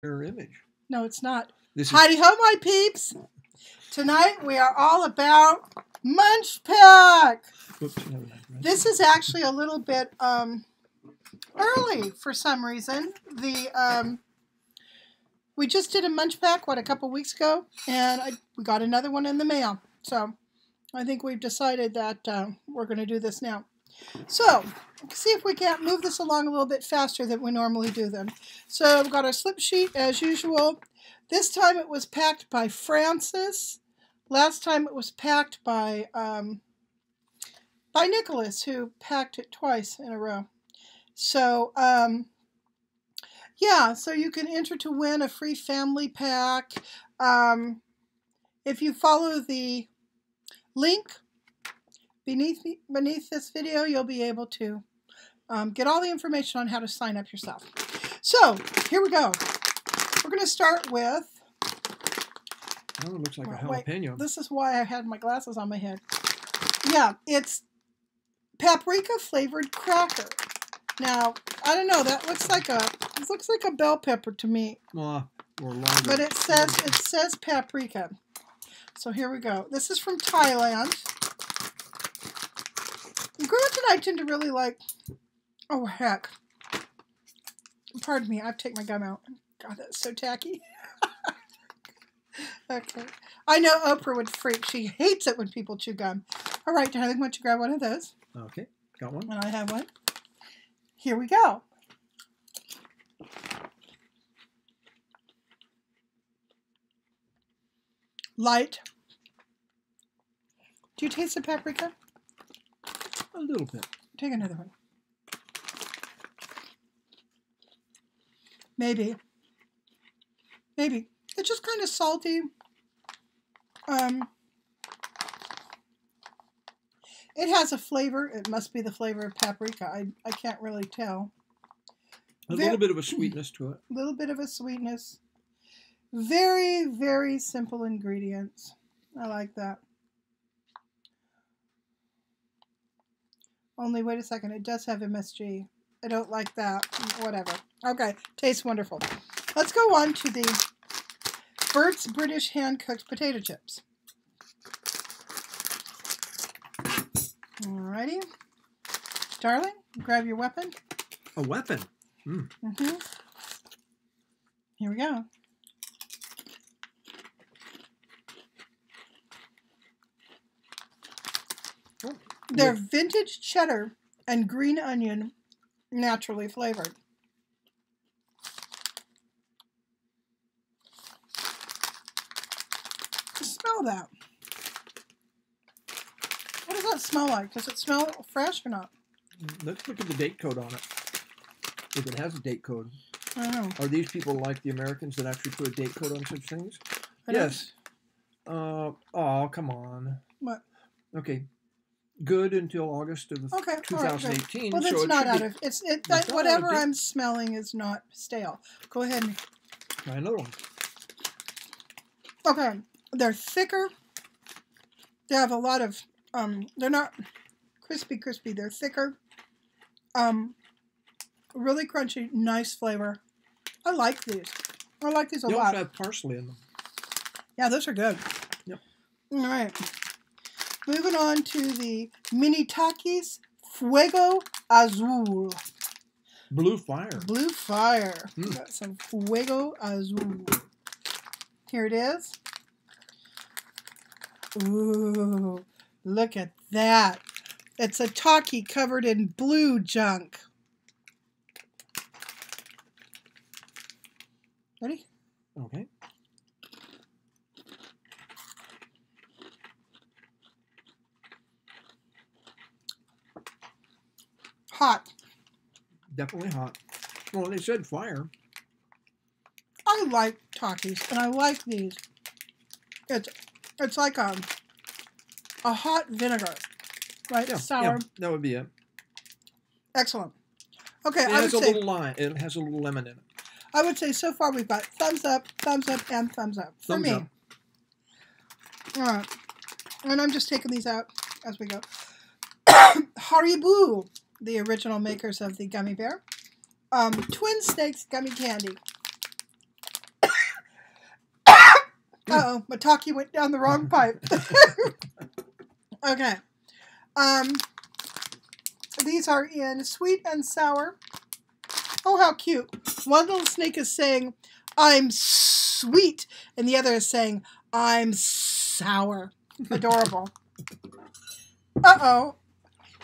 image. No, it's not. This is Heidi ho, my peeps. Tonight we are all about MunchPak. Oops, never mind. This is actually a little bit early for some reason. We just did a MunchPak, a couple weeks ago, and we got another one in the mail. So I think we've decided that we're going to do this now. So let's see if we can't move this along a little bit faster than we normally do them. So we've got our slip sheet as usual. This time it was packed by Francis. Last time it was packed by Nicholas, who packed it twice in a row. So yeah, so you can enter to win a free family pack. If you follow the link beneath this video, you'll be able to get all the information on how to sign up yourself. So here we go. We're going to start with... Oh, it looks like a jalapeno. Wait, this is why I had my glasses on my head. Yeah, it's paprika flavored cracker. Now, I don't know, that looks like a bell pepper to me. Or longer. But it says paprika. So here we go. This is from Thailand. Grant and I tend to really like... Oh, heck. Pardon me, I have to take my gum out. God, that's so tacky. Okay. I know Oprah would freak. She hates it when people chew gum. All right, darling, why don't you grab one of those? Okay, got one. And I have one. Here we go. Light. Do you taste the paprika? A little bit. Take another one. Maybe. Maybe. It's just kind of salty. It has a flavor. It must be the flavor of paprika. I can't really tell. A little bit of a sweetness to it. A little bit of a sweetness. Very, very simple ingredients. I like that. Only, wait a second, it does have MSG. I don't like that. Whatever. Okay, tastes wonderful. Let's go on to the Bert's British hand-cooked potato chips. Alrighty. Darling, grab your weapon. A weapon? Mm. Mm-hmm. Here we go. Oh, they're vintage cheddar and green onion, naturally flavored. Smell that. What does that smell like? Does it smell fresh or not? Let's look at the date code on it. If it has a date code. I don't know. Are these people like the Americans that actually put a date code on such things? Yes. Oh, come on. What? Okay. Good until August of 2018. Well, that's so not out of... whatever I'm smelling is not stale. Go ahead and... Try another one. Okay. They're thicker. They have a lot of... they're not crispy. They're thicker. Really crunchy. Nice flavor. I like these. I like these a lot. They also have parsley in them. Yeah, those are good. Yep. All right. Moving on to the mini Takis Fuego Azul. Blue fire. Blue fire. Mm. Got some Fuego Azul. Here it is. Ooh, look at that. It's a Taki covered in blue junk. Ready? Okay. Hot. Definitely hot. Well, they said fire. I like Takis, and I like these. It's like a hot vinegar, right? Yeah, Sour. yeah, that would be it. Excellent. Okay, It has a little lime. It has a little lemon in it. I would say so far we've got thumbs up, and thumbs up for Thumbs me. up. All right, and I'm just taking these out as we go. Haribo, the original makers of the gummy bear. Twin Snakes gummy candy. Uh-oh, my Taki went down the wrong pipe. Okay. These are in sweet and sour. Oh, how cute. One little snake is saying, I'm sweet, and the other is saying, I'm sour. Adorable. Uh-oh.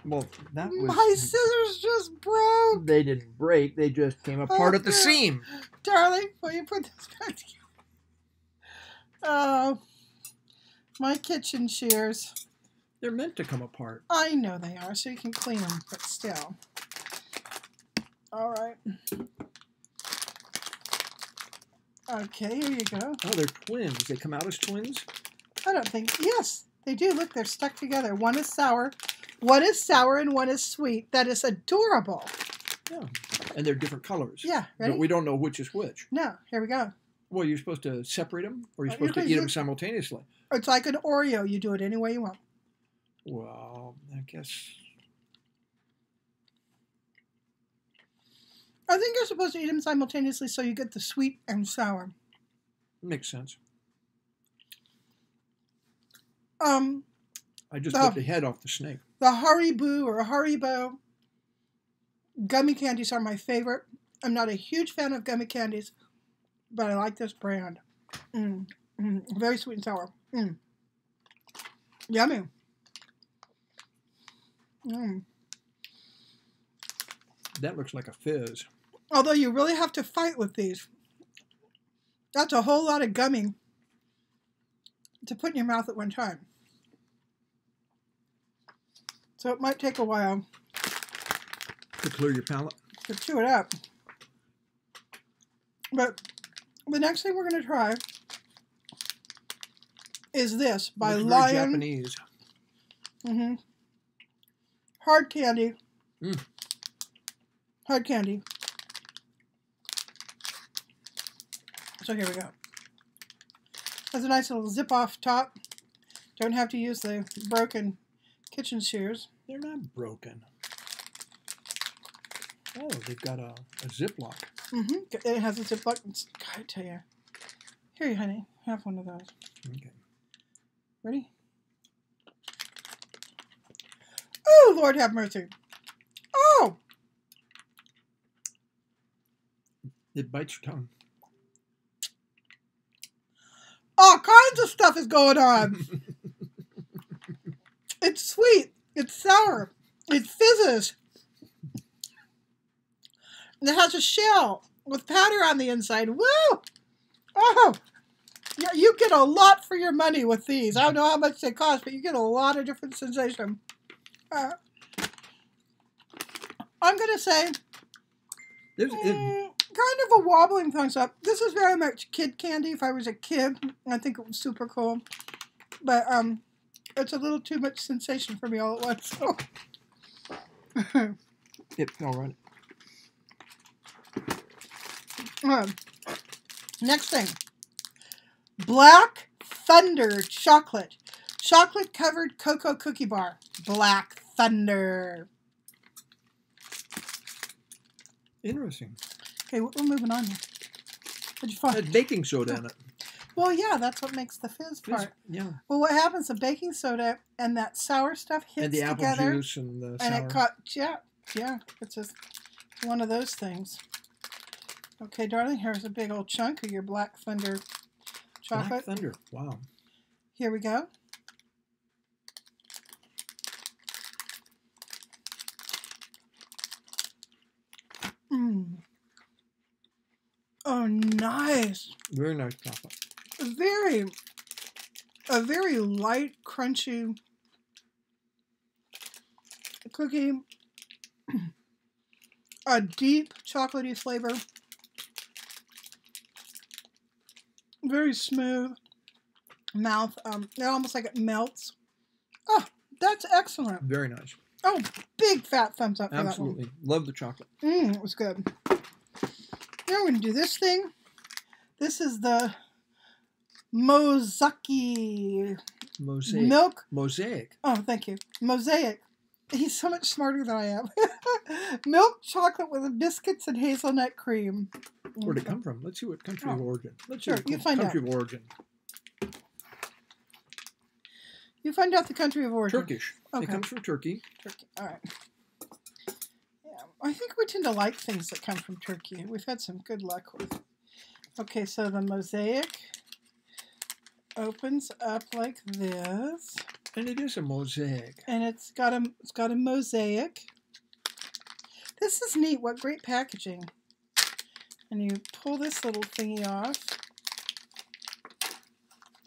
Well, that was... My scissors just broke. They didn't break. They just came apart at the seam. Darling, will you put this back together? Oh, my kitchen shears. They're meant to come apart. I know they are, so you can clean them, but still. All right. Okay, here you go. Oh, they're twins. They come out as twins? I don't think... Yes, they do. Look, they're stuck together. One is sour. One is sour and one is sweet. That is adorable. Yeah. And they're different colors. Yeah, ready? But we don't know which is which. No, here we go. Well, you're supposed to separate them? Or you're supposed to eat them simultaneously? It's like an Oreo. You do it any way you want. Well, I guess... I think you're supposed to eat them simultaneously so you get the sweet and sour. Makes sense. I just took the head off the snake. The Haribo or Haribo gummy candies are my favorite. I'm not a huge fan of gummy candies, but I like this brand. Very sweet and sour. Yummy. That looks like a fizz. Although you really have to fight with these. That's a whole lot of gummy to put in your mouth at one time. So it might take a while to clear your palate. To chew it up. But the next thing we're going to try is this by Lion. Japanese. Hard candy. Hard candy. So here we go. Has a nice little zip off top. Don't have to use the broken kitchen shears. They're not broken. Oh, they've got a Ziploc. It has a Ziploc. I tell you. Here you, honey. Have one of those. Okay. Ready? Oh, Lord have mercy. Oh! It bites your tongue. All kinds of stuff is going on. It's sweet. It's sour. It fizzes. And it has a shell with powder on the inside. Woo! Oh! Yeah, you get a lot for your money with these. I don't know how much they cost, but you get a lot of different sensation. I'm going to say kind of a wobbling thumbs-up. This is very much kid candy. If I was a kid, I think it was super cool. But it's a little too much sensation for me all at once. So. It fell right. Next thing. Black Thunder chocolate. Chocolate covered cocoa cookie bar. Black Thunder. Interesting. Okay, we're moving on here. What'd you find? There's baking soda in it. Well, yeah, that's what makes the fizz part. Yeah. Well, what happens? The baking soda and that sour stuff hits and the together. apple juice and the sour. And it caught, yeah. It's just one of those things. Okay, darling, here's a big old chunk of your Black Thunder chocolate. Black Thunder, wow. Here we go. Oh, nice. Very nice chocolate. A very light, crunchy cookie. A deep chocolatey flavor. Very smooth mouth. Almost like it melts. Oh, that's excellent. Very nice. Oh, big fat thumbs up for Absolutely. that one. Love the chocolate. It was good. Now we're going to do this thing. This is the Mosaic. Milk. Mosaic. Oh, thank you. Mosaic. He's so much smarter than I am. Milk chocolate with biscuits and hazelnut cream. Where'd it come from? Let's see what country of origin. Let's sure, see you find country out. of origin. You find out the country of origin. Turkish. Okay. It comes from Turkey. Turkey. All right. Yeah, I think we tend to like things that come from Turkey. We've had some good luck with. Okay, so the Mosaic opens up like this. And it is a mosaic. And it's got a mosaic. This is neat. What great packaging. And you pull this little thingy off.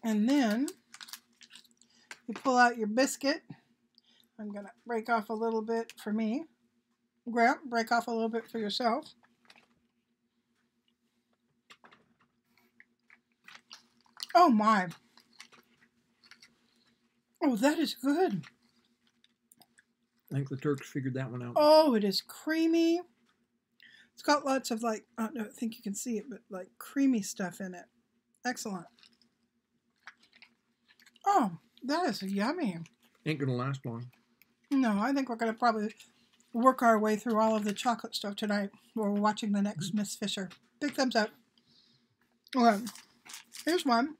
And then you pull out your biscuit. I'm going to break off a little bit for me. Grant, break off a little bit for yourself. Oh my. Oh, that is good. I think the Turks figured that one out. Oh, it is creamy. It's got lots of like, I don't think you can see it, but like creamy stuff in it. Excellent. Oh, that is yummy. Ain't gonna last long. No, I think we're gonna probably work our way through all of the chocolate stuff tonight while we're watching the next Miss Fisher. Big thumbs up. Okay, here's one.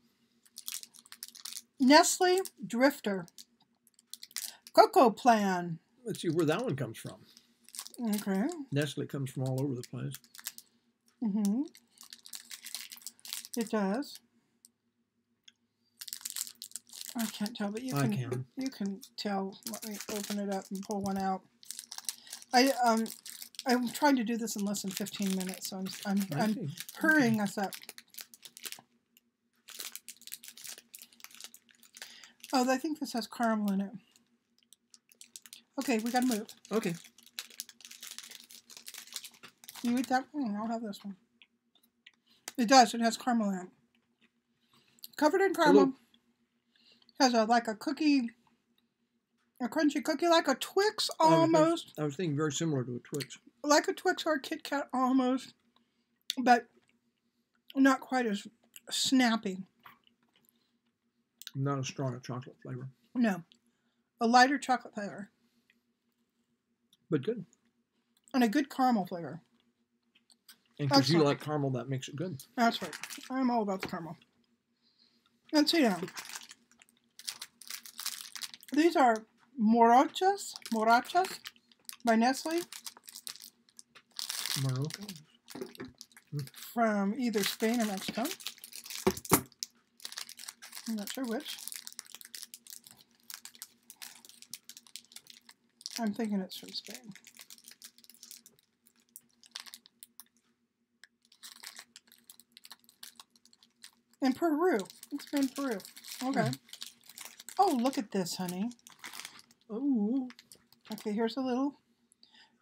Nestle Drifter. Cocoa Plan. Let's see where that one comes from. Okay. Nestle comes from all over the place. Mm-hmm. It does. I can't tell, but you can. You can tell. Let me open it up and pull one out. I'm trying to do this in less than 15 minutes, so I'm hurrying us up. Oh, I think this has caramel in it. Okay, we gotta move. Okay. You eat that one? I'll have this one. It does. It has caramel in it. Covered in caramel. Has like a cookie, a crunchy cookie, like a Twix almost. I was thinking very similar to a Twix. Like a Twix or a Kit Kat almost, but not quite as snappy. Not as strong a chocolate flavor. No. A lighter chocolate flavor. But good. And a good caramel flavor. And because you like caramel, that makes it good. That's right. I'm all about the caramel. Let's see now. These are Morachas by Nestle. Morocco. From either Spain or Mexico. I'm not sure which. I'm thinking it's from Spain. In Peru. It's from Peru. Okay. Oh, look at this, honey. Oh. Okay, here's a little.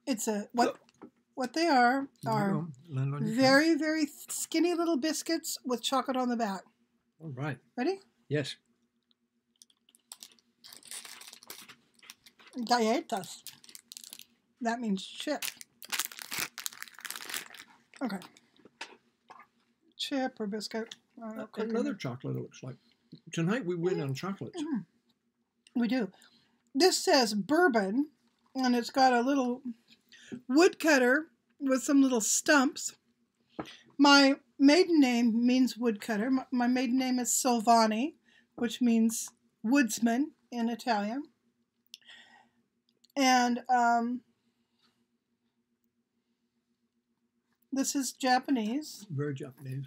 It's a what they are very, very skinny little biscuits with chocolate on the back. All right. Ready? Yes. Galletas. That means chip. Okay. Chip or biscuit. Another chocolate, it looks like. Tonight we win on chocolates. We do. This says bourbon, and it's got a little woodcutter with some little stumps. My maiden name means woodcutter. My maiden name is Silvani, which means woodsman in Italian. And this is Japanese. Very Japanese.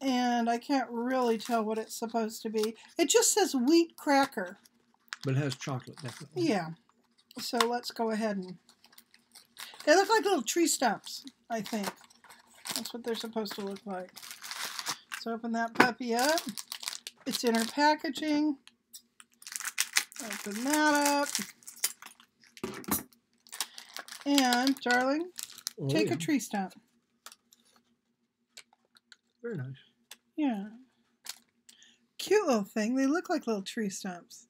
And I can't really tell what it's supposed to be. It just says wheat cracker. But it has chocolate, definitely. Yeah. So let's go ahead and... They look like little tree stumps, I think. That's what they're supposed to look like. Let's open that puppy up. It's inner packaging. Open that up. And, darling, take a tree stump. Very nice. Yeah. Cute little thing. They look like little tree stumps.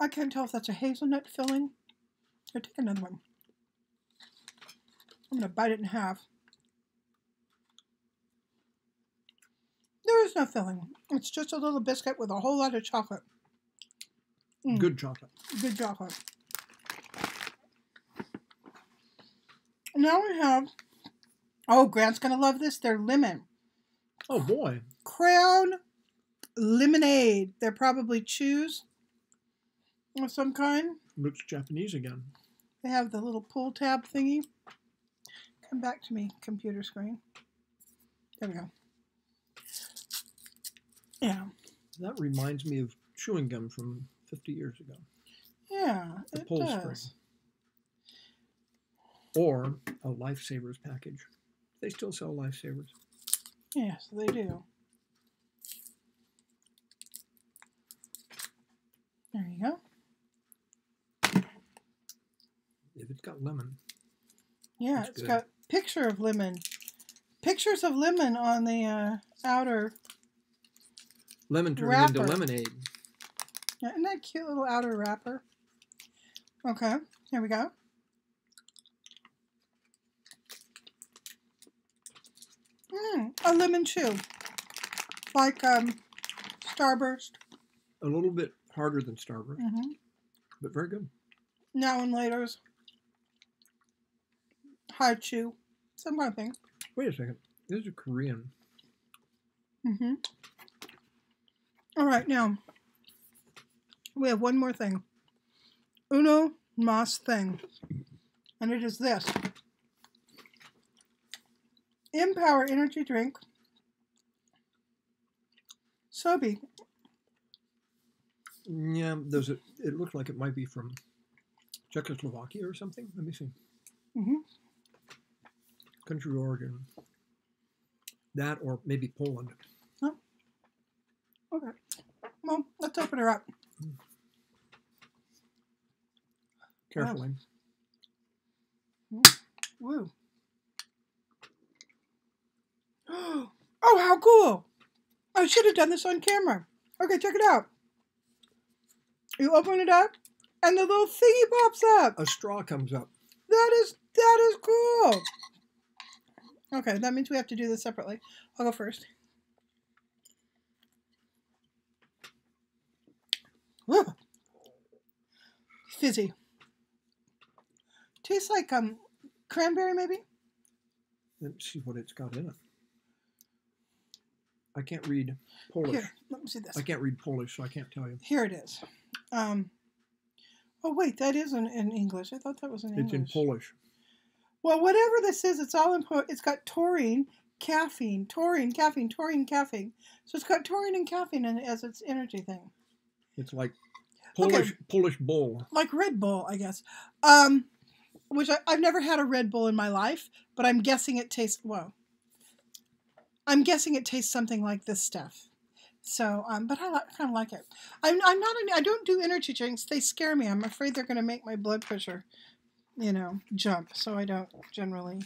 I can't tell if that's a hazelnut filling. Here, take another one. I'm going to bite it in half. There is no filling. It's just a little biscuit with a whole lot of chocolate. Good chocolate. Good chocolate. Now we have Oh, Grant's going to love this. They're lemon. Oh, boy. Crown lemonade. They're probably chews of some kind. Looks Japanese again. They have the little pull tab thingy. Come back to me, computer screen. There we go. Yeah. That reminds me of chewing gum from 50 years ago. Yeah, the it pull does. string. Or a Lifesavers package. They still sell Lifesavers. Yes, they do. There you go. If it's got lemon. Yeah, it's got picture of lemon. Pictures of lemon on the outer lemon turning wrapper. into lemonade. Yeah, isn't that cute little outer wrapper? Okay, here we go. A lemon chew. Like Starburst. A little bit harder than Starburst. But very good. Now and Later's. High chew. Some kind of thing. Wait a second. This is a Korean. All right, now we have one more thing. Uno mas thing. And it is this. Empower energy drink. Sobe. Yeah, it looks like it might be from Czechoslovakia or something. Let me see. Country of origin. That or maybe Poland. Oh. Okay. Well, let's open her up. Carefully. Woo. Oh, how cool! I should have done this on camera. Okay, check it out. You open it up, and the little thingy pops up. A straw comes up. That is cool. Okay, that means we have to do this separately. I'll go first. Woo. Fizzy. Tastes like cranberry, maybe. Let's see what it's got in it. I can't read Polish. Here, let me see this. I can't read Polish, so I can't tell you. Here it is. Oh, wait, that is in English. I thought that was in English. It's in Polish. Well, whatever this is, it's all in it's got taurine, caffeine, taurine, caffeine, taurine, caffeine. So it's got taurine and caffeine in it as its energy thing. It's like Polish Bull. Like Red Bull, I guess. Which I've never had a Red Bull in my life, but I'm guessing it tastes, I'm guessing it tastes something like this stuff. So, but I kind of like it. I don't do energy drinks. They scare me. I'm afraid they're going to make my blood pressure, jump. So I don't generally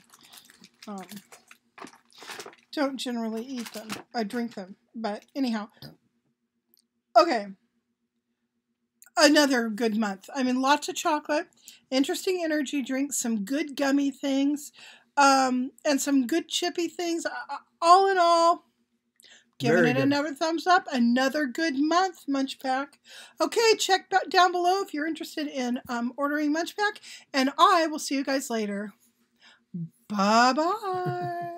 eat them. I drink them. But anyhow. Okay. Another good month. I mean, lots of chocolate, interesting energy drinks, some good gummy things, and some good chippy things. All in all, giving it another thumbs up. Another good month, MunchPak. Okay, check down below if you're interested in ordering MunchPak, and I will see you guys later. Bye-bye.